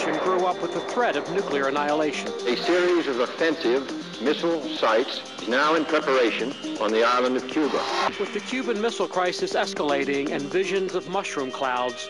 nation grew up with the threat of nuclear annihilation. A series of offensive missile sites is now in preparation on the island of Cuba. With the Cuban Missile Crisis escalating and visions of mushroom clouds,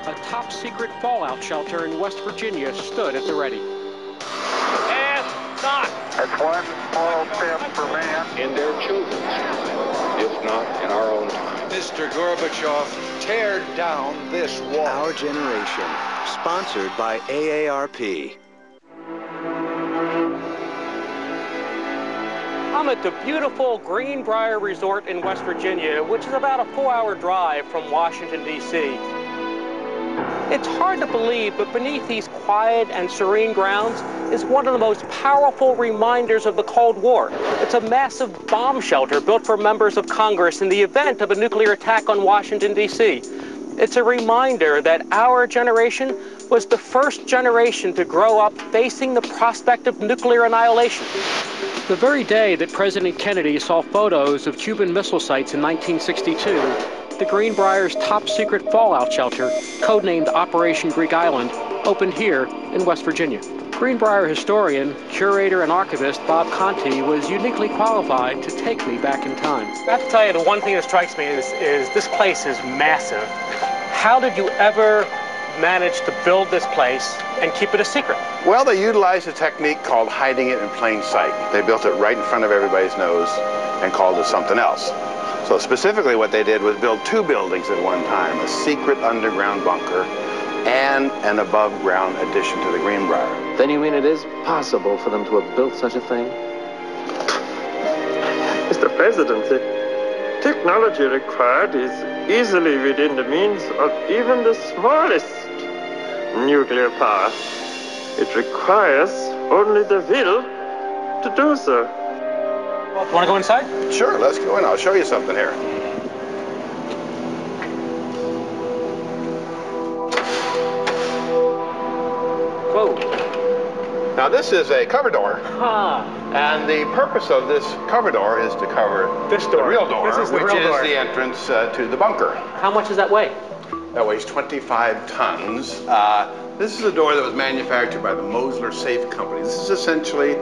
a top-secret fallout shelter in West Virginia stood at the ready. And not. That's one small step for man. In their children's time, if not in our own time. Mr. Gorbachev, tear down this wall. Our Generation, sponsored by AARP. I'm at the beautiful Greenbriar Resort in West Virginia, which is about a 4-hour drive from Washington, D.C. It's hard to believe, but beneath these quiet and serene grounds is one of the most powerful reminders of the Cold War. It's a massive bomb shelter built for members of Congress in the event of a nuclear attack on Washington, D.C. It's a reminder that our generation was the first generation to grow up facing the prospect of nuclear annihilation. The very day that President Kennedy saw photos of Cuban missile sites in 1962, the Greenbriar's top-secret fallout shelter, codenamed Operation Greek Island, opened here in West Virginia. Greenbriar historian, curator, and archivist Bob Conti was uniquely qualified to take me back in time. I have to tell you, the one thing that strikes me is this place is massive. How did you ever manage to build this place and keep it a secret? Well, they utilized a technique called hiding it in plain sight. They built it right in front of everybody's nose and called it something else. So specifically what they did was build 2 buildings at one time, a secret underground bunker and an above-ground addition to the Greenbriar. Then you mean it is possible for them to have built such a thing? Mr. President, the technology required is easily within the means of even the smallest nuclear power. It requires only the will to do so. Want to go inside? Sure, let's go in. I'll show you something here. Whoa. Now this is a cover door. Huh. And the purpose of this cover door is to cover This door. the real door, This is the which real is door. the entrance to the bunker. How much does that weigh? That weighs 25 tons. This is a door that was manufactured by the Mosler Safe Company. This is essentially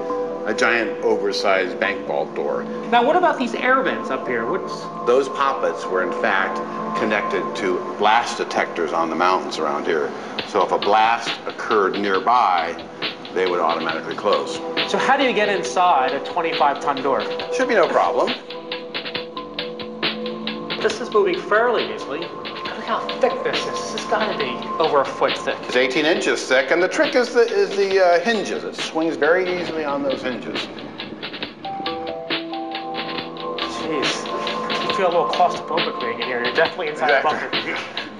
a giant oversized bank vault door. Now, what about these air vents up here? Those poppets were in fact connected to blast detectors on the mountains around here. So if a blast occurred nearby, they would automatically close. So how do you get inside a 25-ton door? Should be no problem. This is moving fairly easily. Look how thick this is. This has got to be over a foot thick. It's 18 inches thick, and the trick is the hinges. It swings very easily on those hinges. Jeez, you feel a little claustrophobic being in here. You're definitely inside a bunker.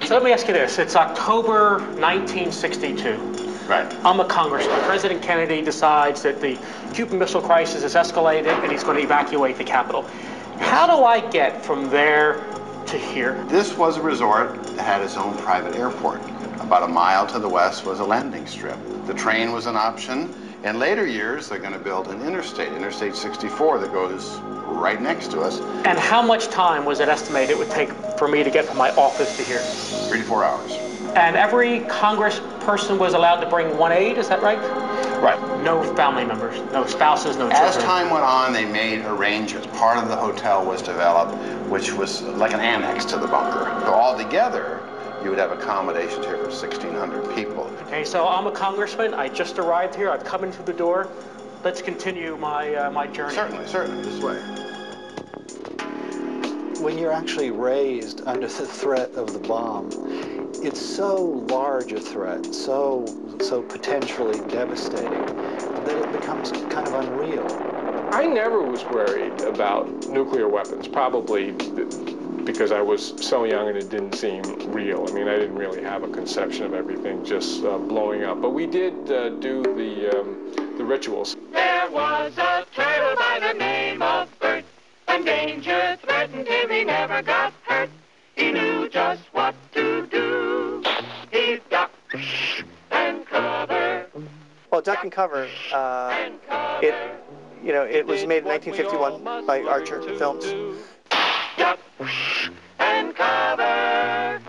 So let me ask you this. It's October 1962. Right. I'm a congressman. President Kennedy decides that the Cuban Missile Crisis is escalated and he's going to evacuate the capital. How do I get from there to here? This was a resort that had its own private airport. About a mile to the west was a landing strip. The train was an option. In later years, they're going to build an Interstate 64, that goes right next to us. And how much time was it estimated it would take for me to get from my office to here? 3 to 4 hours. And every congressperson was allowed to bring one aide, is that right? Right. No family members, no spouses, no children. As time went on, they made arrangements. Part of the hotel was developed, which was like an annex to the bunker. So altogether, you would have accommodations here for 1,600 people. Okay, so I'm a congressman. I just arrived here. I've come in through the door. Let's continue my journey. Certainly, this way. When you're actually raised under the threat of the bomb, it's so large a threat, so potentially devastating, that it becomes kind of unreal. I never was worried about nuclear weapons, probably because I was so young and it didn't seem real. I mean, I didn't really have a conception of everything just blowing up. But we did do the rituals. There was a turtle by the name of Bert, and danger threatened him, he never got hurt. He knew just what to do. He ducked and covered. Well, Duck and Cover, it was made in 1951 by Archer Films. Duck and cover.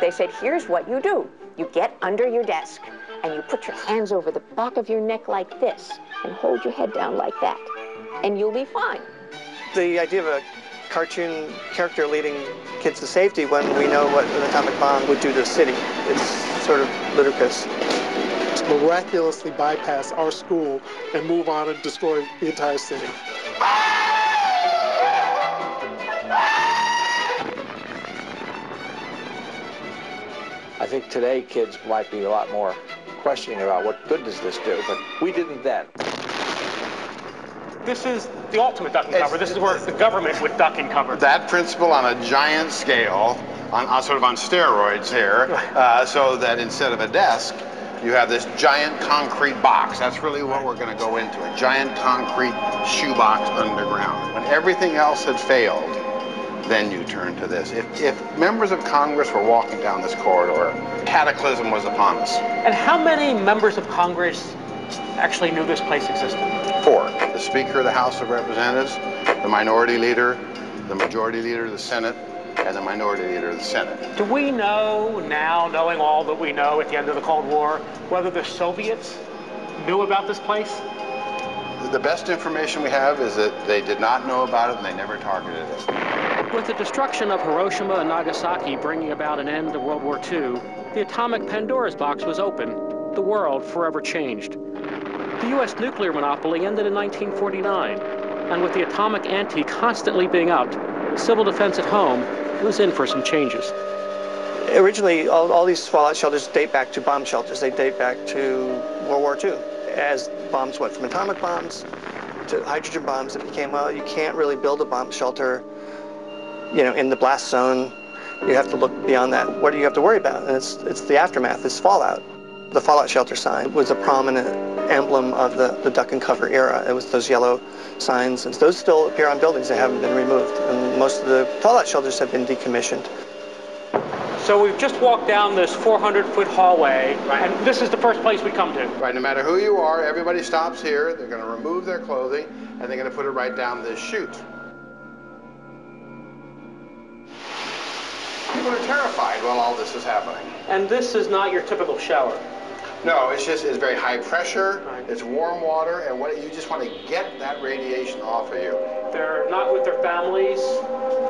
They said, here's what you do. You get under your desk and you put your hands over the back of your neck like this and hold your head down like that, and you'll be fine. The idea of a cartoon character leading kids to safety when we know what an atomic bomb would do to a city, it's sort of ludicrous. To miraculously bypass our school and move on and destroy the entire city. I think today kids might be a lot more questioning about what good does this do, but we didn't then. This is the ultimate duck and cover. This is where the government would duck and cover. That principle on a giant scale, on sort of on steroids here, so that instead of a desk, you have this giant concrete box. That's really what we're going to go into, a giant concrete shoebox underground. When everything else had failed, then you turn to this. If members of Congress were walking down this corridor, cataclysm was upon us. And how many members of Congress actually knew this place existed? 4. The Speaker of the House of Representatives, the Minority Leader, the Majority Leader of the Senate, and the Minority Leader of the Senate. Do we know now, knowing all that we know at the end of the Cold War, whether the Soviets knew about this place? The best information we have is that they did not know about it and they never targeted it. With the destruction of Hiroshima and Nagasaki bringing about an end to World War II, the atomic Pandora's box was open. The world forever changed. The U.S. nuclear monopoly ended in 1949, and with the atomic ante constantly being upped, civil defense at home was in for some changes. Originally, all these fallout shelters date back to bomb shelters. They date back to World War II. As bombs went from atomic bombs to hydrogen bombs, it became, well, you can't really build a bomb shelter, in the blast zone. You have to look beyond that. What do you have to worry about? And it's the aftermath, it's fallout. The fallout shelter sign was a prominent emblem of the duck and cover era. It was those yellow signs, and those still appear on buildings. They haven't been removed, and most of the fallout shelters have been decommissioned. So we've just walked down this 400-foot hallway, and this is the first place we come to. Right, no matter who you are, everybody stops here. They're going to remove their clothing, and they're going to put it right down this chute. People are terrified while all this is happening. And this is not your typical shower. No, it's very high pressure, it's warm water, and you just want to get that radiation off of you. They're not with their families.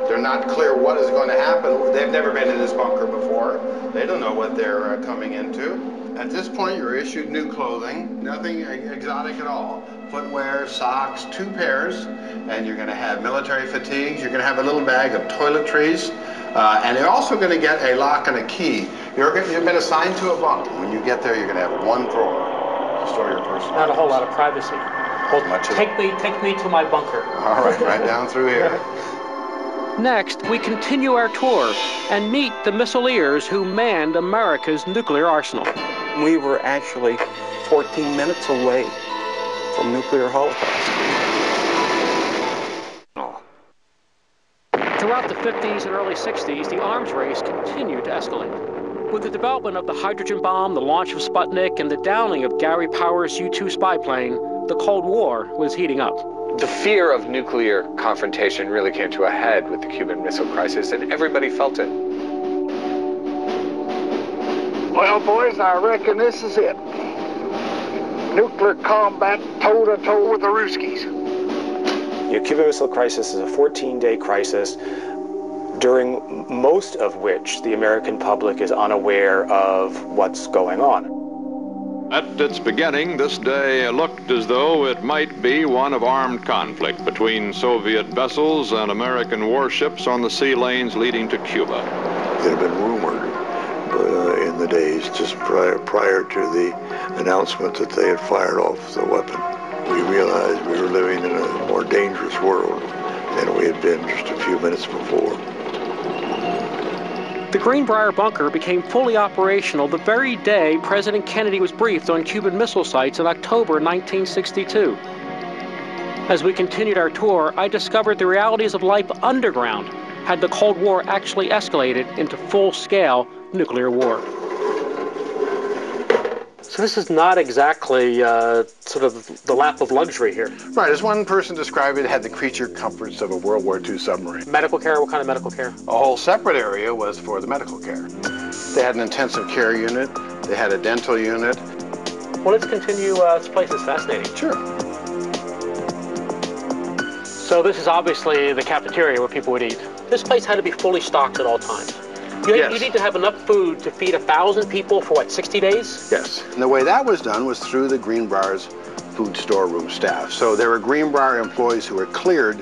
They're not clear what is going to happen. They've never been in this bunker before. They don't know what they're coming into. At this point, you're issued new clothing, nothing exotic at all. Footwear, socks, 2 pairs, and you're going to have military fatigues. You're going to have a little bag of toiletries, and you're also going to get a lock and a key. You've been assigned to a bunker. When you get there, you're going to have 1 drawer to store your personal. Not a whole lot of privacy. Take me to my bunker. All right down through here. Next, we continue our tour and meet the Missileers who manned America's nuclear arsenal. We were actually 14 minutes away from nuclear holocaust. Throughout the 50s and early 60s, the arms race continued to escalate. With the development of the hydrogen bomb, the launch of Sputnik, and the downing of Gary Power's U-2 spy plane, the Cold War was heating up. The fear of nuclear confrontation really came to a head with the Cuban Missile Crisis, and everybody felt it. Well, boys, I reckon this is it. Nuclear combat toe-to-toe with the Ruskies. The Cuban Missile Crisis is a 14-day crisis, during most of which the American public is unaware of what's going on. At its beginning, this day looked as though it might be one of armed conflict between Soviet vessels and American warships on the sea lanes leading to Cuba. It had been rumored in the days just prior to the announcement that they had fired off the weapon. We realized we were living in a more dangerous world than we had been just a few minutes before. The Greenbriar bunker became fully operational the very day President Kennedy was briefed on Cuban missile sites in October 1962. As we continued our tour, I discovered the realities of life underground had the Cold War actually escalated into full-scale nuclear war. So this is not exactly sort of the lap of luxury here. Right, as one person described it, had the creature comforts of a World War II submarine. Medical care? What kind of medical care? A whole separate area was for the medical care. They had an intensive care unit. They had a dental unit. Well, let's continue. This place is fascinating. Sure. So this is obviously the cafeteria where people would eat. This place had to be fully stocked at all times. You need to have enough food to feed 1,000 people for, what, 60 days? Yes. And the way that was done was through the Greenbriar's food storeroom staff. So there were Greenbriar employees who were cleared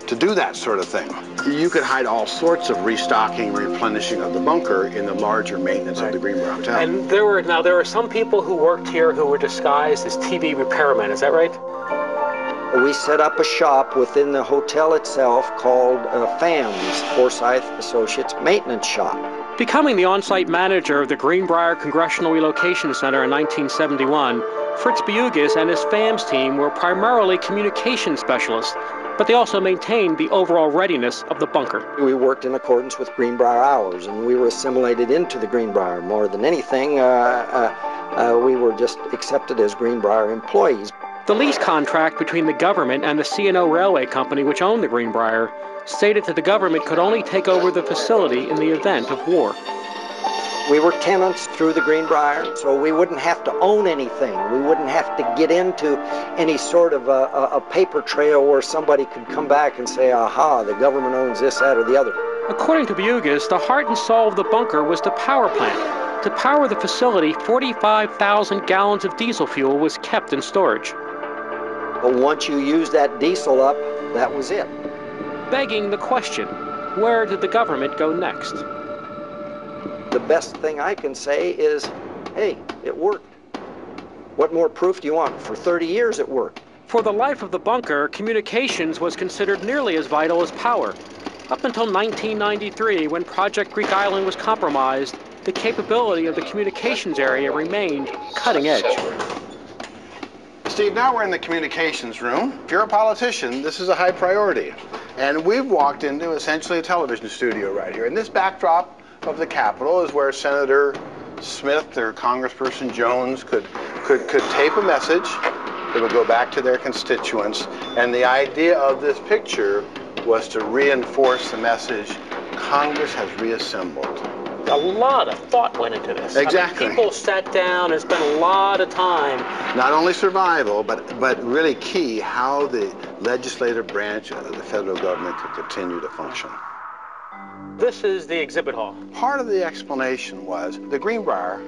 to do that sort of thing. You could hide all sorts of restocking, replenishing of the bunker in the larger maintenance of the Greenbriar Hotel. And there were some people who worked here who were disguised as TV repairmen, is that right? We set up a shop within the hotel itself called FAMS, Forsyth Associates Maintenance Shop. Becoming the on-site manager of the Greenbriar Congressional Relocation Center in 1971, Fritz Bugis and his FAMS team were primarily communication specialists, but they also maintained the overall readiness of the bunker. We worked in accordance with Greenbriar hours, and we were assimilated into the Greenbriar. More than anything, we were just accepted as Greenbriar employees. The lease contract between the government and the C&O Railway Company, which owned the Greenbriar, stated that the government could only take over the facility in the event of war. We were tenants through the Greenbriar, so we wouldn't have to own anything. We wouldn't have to get into any sort of a paper trail where somebody could come back and say, aha, the government owns this, that, or the other. According to Bugis, the heart and soul of the bunker was the power plant. To power the facility, 45,000 gallons of diesel fuel was kept in storage. But once you used that diesel up, that was it. Begging the question, where did the government go next? The best thing I can say is, hey, it worked. What more proof do you want? For 30 years it worked. For the life of the bunker, communications was considered nearly as vital as power. Up until 1993, when Project Greek Island was compromised, the capability of the communications area remained cutting edge. Steve, now we're in the communications room. If you're a politician, this is a high priority. And we've walked into essentially a television studio right here. And this backdrop of the Capitol is where Senator Smith or Congressperson Jones could tape a message that would go back to their constituents. And the idea of this picture was to reinforce the message, Congress has reassembled. A lot of thought went into this. Exactly. I mean, people sat down and spent a lot of time. Not only survival, but really key, how the legislative branch of the federal government could continue to function. This is the exhibit hall. Part of the explanation was the Greenbriar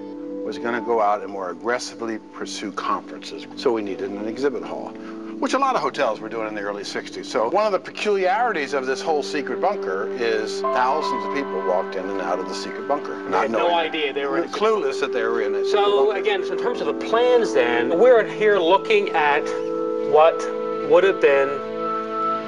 was going to go out and more aggressively pursue conferences. So we needed an exhibit hall, which a lot of hotels were doing in the early 60s. So one of the peculiarities of this whole secret bunker is thousands of people walked in and out of the secret bunker. They had no idea they were in it. Clueless that they were in it. So again, so in terms of the plans then, we're here looking at what would have been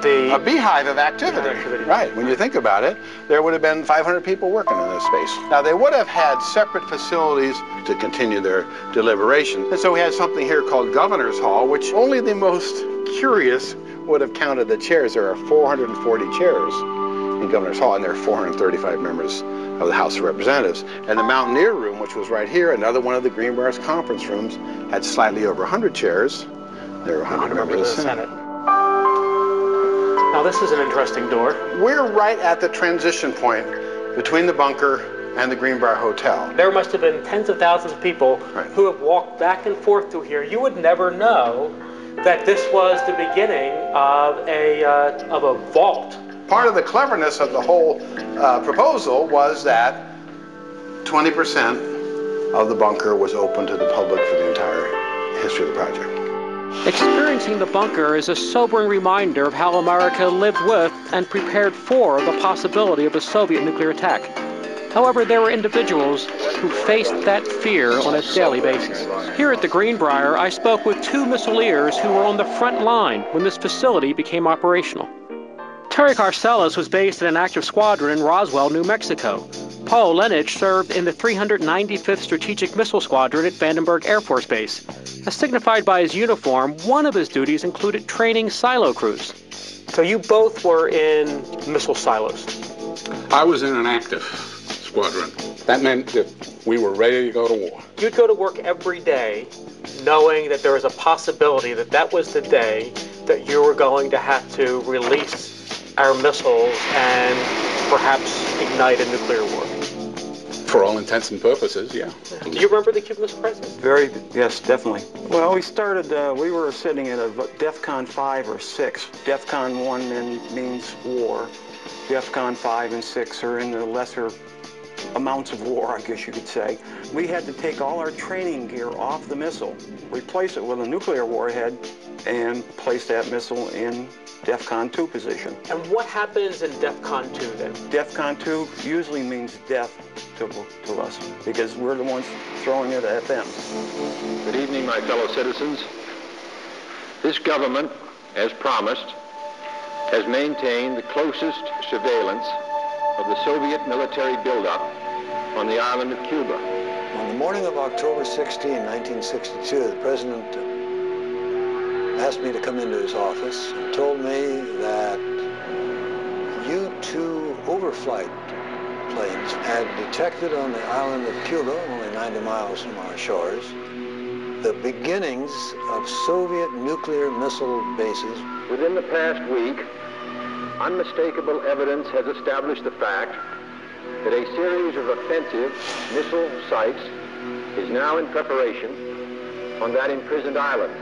a beehive of activity. Right. When you think about it, there would have been 500 people working in this space. Now, they would have had separate facilities to continue their deliberation. And so we had something here called Governor's Hall, which only the most curious would have counted the chairs. There are 440 chairs in Governor's Hall, and there are 435 members of the House of Representatives. And the Mountaineer Room, which was right here, another one of the Greenbriar's conference rooms, had slightly over 100 chairs. There were 100 members of the Senate. Now, this is an interesting door. We're right at the transition point between the bunker and the Greenbriar Hotel. There must have been tens of thousands of people who have walked back and forth through here. You would never know that this was the beginning of a vault. Part of the cleverness of the whole proposal was that 20% of the bunker was open to the public for the entire history of the project. Experiencing the bunker is a sobering reminder of how America lived with and prepared for the possibility of a Soviet nuclear attack. However, there were individuals who faced that fear on a daily basis. Here at the Greenbriar, I spoke with two Missileers who were on the front line when this facility became operational. Terry Karselis was based in an active squadron in Roswell, New Mexico. Paul Oleniacz served in the 395th Strategic Missile Squadron at Vandenberg Air Force Base. As signified by his uniform, one of his duties included training silo crews. So you both were in missile silos. I was in an active squadron. That meant that we were ready to go to war. You'd go to work every day knowing that there was a possibility that that was the day that you were going to have to release our missiles and perhaps ignite a nuclear war. For all intents and purposes, yeah. Do you remember the Cuban Missile Crisis? Yes, definitely. Well, we started, we were sitting at a DEFCON 5 or 6. DEFCON 1 means war. DEFCON 5 and 6 are in the lesser amounts of war, I guess you could say. We had to take all our training gear off the missile, replace it with a nuclear warhead, and place that missile in DEFCON 2 position. And what happens in DEFCON 2 then? DEFCON 2 usually means death to us, because we're the ones throwing it at them. Good evening, my fellow citizens. This government, as promised, has maintained the closest surveillance of the Soviet military buildup on the island of Cuba. On the morning of October 16, 1962, the President asked me to come into his office and told me that U-2 overflight planes had detected on the island of Cuba, only 90 miles from our shores, the beginnings of Soviet nuclear missile bases. Within the past week, unmistakable evidence has established the fact that a series of offensive missile sites is now in preparation on that imprisoned island.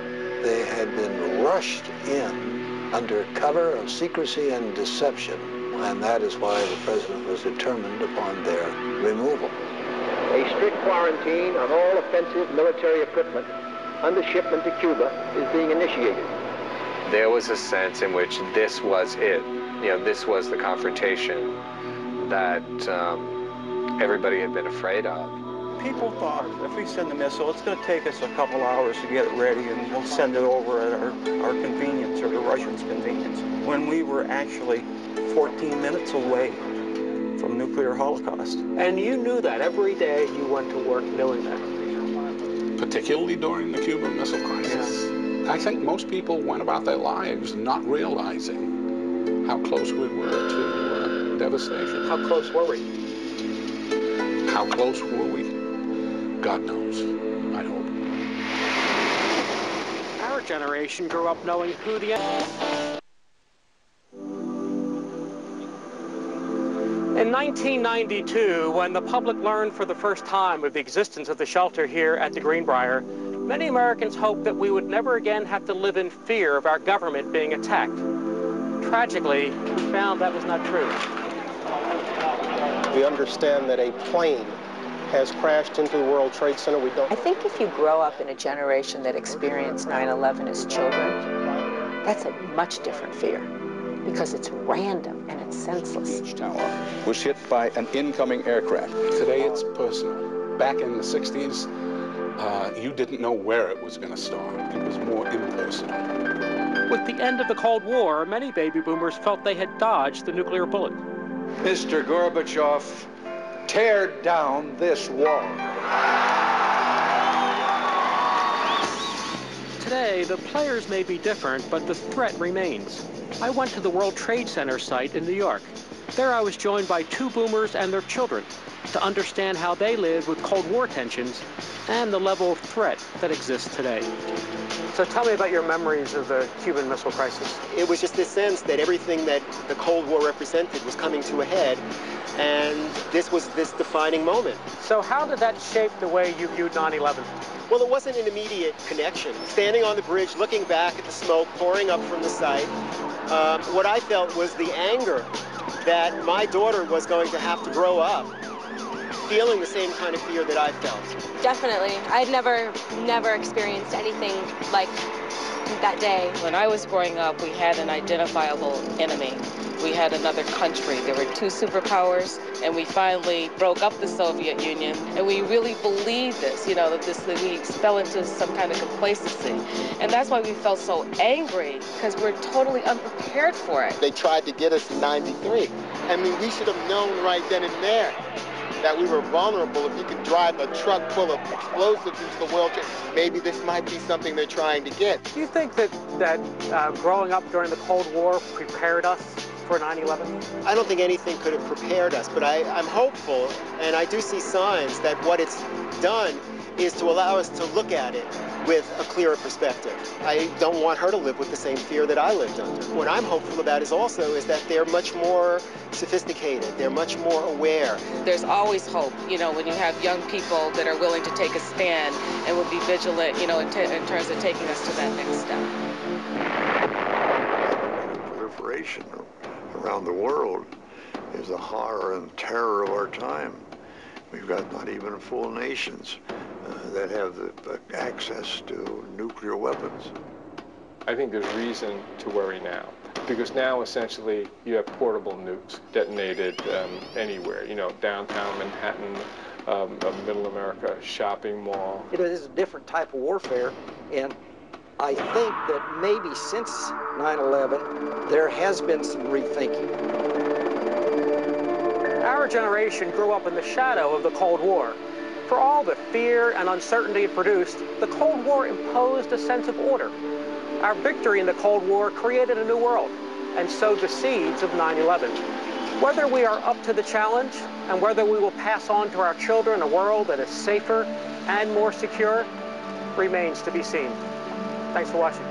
They had been rushed in under cover of secrecy and deception, and that is why the President was determined upon their removal. A strict quarantine of all offensive military equipment under shipment to Cuba is being initiated. There was a sense in which this was it. You know, this was the confrontation that everybody had been afraid of. People thought if we send the missile, it's going to take us a couple hours to get it ready, and we'll send it over at our convenience, or the Russians' convenience, when we were actually 14 minutes away from nuclear holocaust. And you knew that every day you went to work knowing that? Particularly during the Cuban Missile Crisis. Yeah. I think most people went about their lives not realizing how close we were to devastation. How close were we? How close were we? God knows, I hope. Our generation grew up knowing who the In 1992, when the public learned for the first time of the existence of the shelter here at the Greenbriar, many Americans hoped that we would never again have to live in fear of our government being attacked. Tragically, we found that was not true. We understand that a plane has crashed into the World Trade Center. I think if you grow up in a generation that experienced 9/11 as children, that's a much different fear, because it's random and it's senseless. Each tower was hit by an incoming aircraft. Today it's personal. Back in the 60s, you didn't know where it was going to start. It was more impersonal. With the end of the Cold War, many baby boomers felt they had dodged the nuclear bullet. Mr. Gorbachev, tear down this wall. Today, the players may be different, but the threat remains. I went to the World Trade Center site in New York. There I was joined by two boomers and their children to understand how they lived with Cold War tensions and the level of threat that exists today. So tell me about your memories of the Cuban Missile Crisis. It was just this sense that everything that the Cold War represented was coming to a head, and this was this defining moment. So how did that shape the way you viewed 9/11? Well, it wasn't an immediate connection. Standing on the bridge, looking back at the smoke pouring up from the site, what I felt was the anger that my daughter was going to have to grow up feeling the same kind of fear that I felt. Definitely. I'd never experienced anything like that day. When I was growing up, we had an identifiable enemy. We had another country. There were two superpowers, and we finally broke up the Soviet Union, and we really believed this, you know, that we fell into some kind of complacency. And that's why we felt so angry, because we're totally unprepared for it. They tried to get us in '93. I mean, we should have known right then and there that we were vulnerable. If you could drive a truck full of explosives into the world, maybe this might be something they're trying to get. Do you think that growing up during the Cold War prepared us for 9/11? I don't think anything could have prepared us, but I'm hopeful, and I do see signs that what it's done is to allow us to look at it with a clearer perspective. I don't want her to live with the same fear that I lived under. What I'm hopeful about is that they're much more sophisticated, they're much more aware. There's always hope, you know, when you have young people that are willing to take a stand and will be vigilant, you know, in terms of taking us to that next step. Proliferation around the world is the horror and terror of our time. We've got not even full nations that have the access to nuclear weapons. I think there's reason to worry now, because now essentially you have portable nukes detonated anywhere, you know, downtown Manhattan, middle America, shopping mall. It is a different type of warfare, and I think that maybe since 9/11, there has been some rethinking. Our generation grew up in the shadow of the Cold War. For all the fear and uncertainty it produced, the Cold War imposed a sense of order. Our victory in the Cold War created a new world and sowed the seeds of 9/11. Whether we are up to the challenge and whether we will pass on to our children a world that is safer and more secure remains to be seen. Thanks for watching.